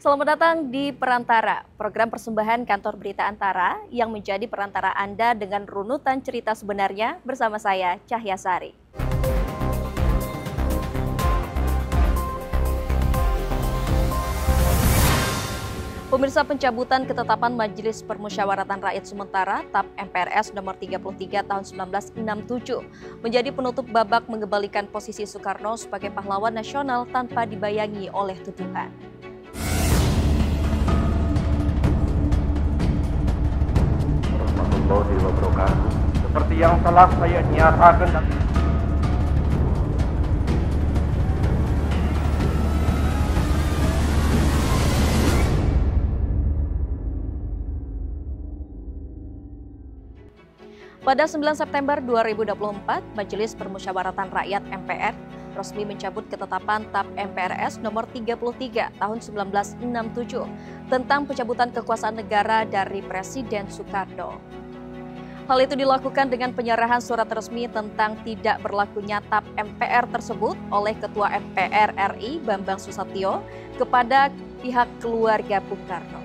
Selamat datang di Perantara, program persembahan Kantor Berita Antara yang menjadi perantara Anda dengan runutan cerita sebenarnya bersama saya, Cahya Sari. Pemirsa, pencabutan ketetapan Majelis Permusyawaratan Rakyat Sementara TAP MPRS nomor 33 tahun 1967 menjadi penutup babak mengembalikan posisi Soekarno sebagai pahlawan nasional tanpa dibayangi oleh tuduhan. Seperti yang telah saya nyatakan. Pada 9 September 2024, Majelis Permusyawaratan Rakyat MPR resmi mencabut ketetapan TAP MPRS nomor 33 tahun 1967 tentang pencabutan kekuasaan negara dari Presiden Soekarno. Hal itu dilakukan dengan penyerahan surat resmi tentang tidak berlakunya TAP MPR tersebut oleh Ketua MPR RI Bambang Susatyo kepada pihak keluarga Bung Karno.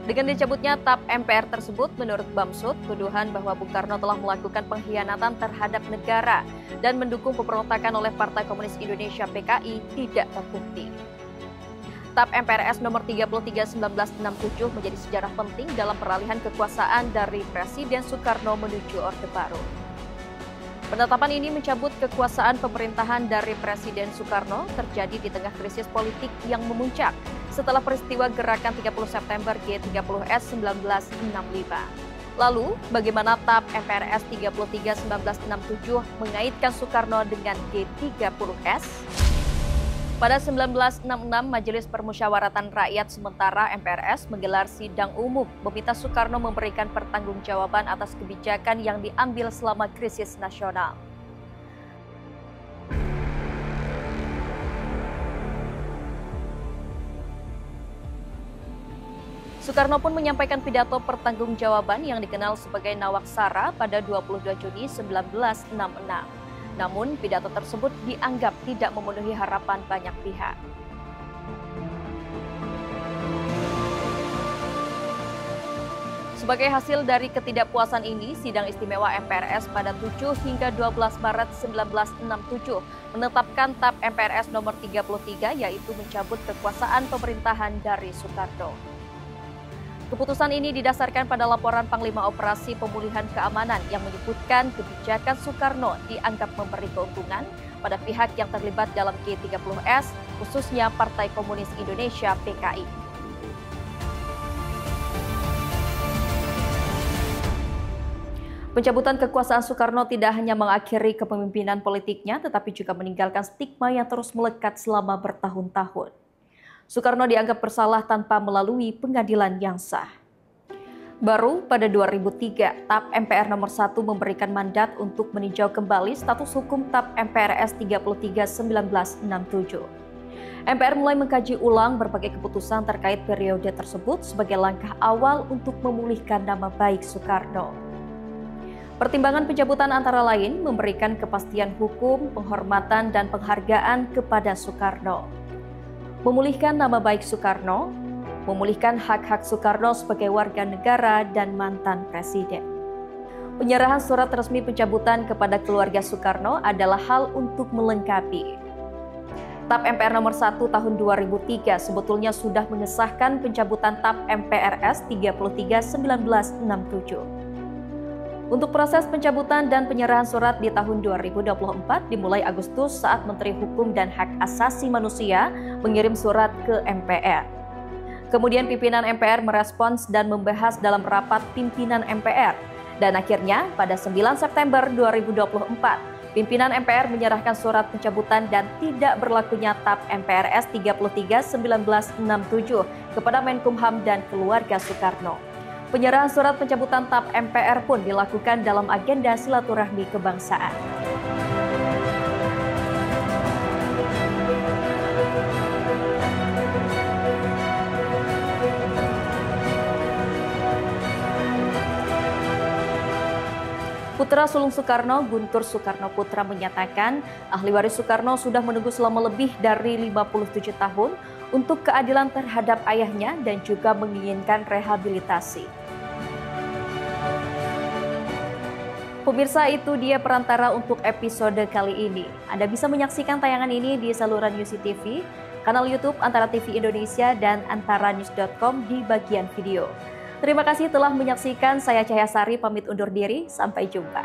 Dengan dicabutnya TAP MPR tersebut, menurut Bamsud, tuduhan bahwa Bung Karno telah melakukan pengkhianatan terhadap negara dan mendukung pemberontakan oleh Partai Komunis Indonesia PKI tidak terbukti. TAP MPRS nomor 33 1967 menjadi sejarah penting dalam peralihan kekuasaan dari Presiden Soekarno menuju Orde Baru. Penetapan ini mencabut kekuasaan pemerintahan dari Presiden Soekarno terjadi di tengah krisis politik yang memuncak setelah peristiwa gerakan 30 September G30S 1965. Lalu, bagaimana TAP MPRS 33 1967 mengaitkan Soekarno dengan G30S? Pada 1966, Majelis Permusyawaratan Rakyat Sementara MPRS menggelar sidang umum meminta Soekarno memberikan pertanggungjawaban atas kebijakan yang diambil selama krisis nasional. Soekarno pun menyampaikan pidato pertanggungjawaban yang dikenal sebagai Nawaksara pada 22 Juni 1966. Namun, pidato tersebut dianggap tidak memenuhi harapan banyak pihak. Sebagai hasil dari ketidakpuasan ini, Sidang Istimewa MPRS pada 7 hingga 12 Maret 1967 menetapkan TAP MPRS nomor 33, yaitu mencabut kekuasaan pemerintahan dari Soekarno. Keputusan ini didasarkan pada laporan Panglima Operasi Pemulihan Keamanan yang menyebutkan kebijakan Soekarno dianggap memberi keuntungan pada pihak yang terlibat dalam G30S, khususnya Partai Komunis Indonesia PKI. Pencabutan kekuasaan Soekarno tidak hanya mengakhiri kepemimpinan politiknya, tetapi juga meninggalkan stigma yang terus melekat selama bertahun-tahun. Soekarno dianggap bersalah tanpa melalui pengadilan yang sah. Baru pada 2003, TAP MPR nomor 1 memberikan mandat untuk meninjau kembali status hukum TAP MPRS 33 1967. MPR mulai mengkaji ulang berbagai keputusan terkait periode tersebut sebagai langkah awal untuk memulihkan nama baik Soekarno. Pertimbangan pencabutan antara lain memberikan kepastian hukum, penghormatan, dan penghargaan kepada Soekarno. Memulihkan nama baik Soekarno, memulihkan hak-hak Soekarno sebagai warga negara dan mantan presiden. Penyerahan surat resmi pencabutan kepada keluarga Soekarno adalah hal untuk melengkapi. TAP MPR nomor 1 tahun 2003 sebetulnya sudah mengesahkan pencabutan TAP MPRS 33 1967. Untuk proses pencabutan dan penyerahan surat di tahun 2024 dimulai Agustus saat Menteri Hukum dan Hak Asasi Manusia mengirim surat ke MPR. Kemudian pimpinan MPR merespons dan membahas dalam rapat pimpinan MPR. Dan akhirnya pada 9 September 2024, pimpinan MPR menyerahkan surat pencabutan dan tidak berlakunya TAP MPRS 33 1967 kepada Menkumham dan keluarga Soekarno. Penyerahan surat pencabutan TAP MPR pun dilakukan dalam agenda silaturahmi kebangsaan. Putra sulung Soekarno, Guntur Soekarno Putra menyatakan ahli waris Soekarno sudah menunggu selama lebih dari 57 tahun untuk keadilan terhadap ayahnya dan juga menginginkan rehabilitasi. Pemirsa, itu dia perantara untuk episode kali ini. Anda bisa menyaksikan tayangan ini di saluran UC TV, kanal YouTube Antara TV Indonesia dan antaranews.com di bagian video. Terima kasih telah menyaksikan. Saya Cahya Sari pamit undur diri. Sampai jumpa.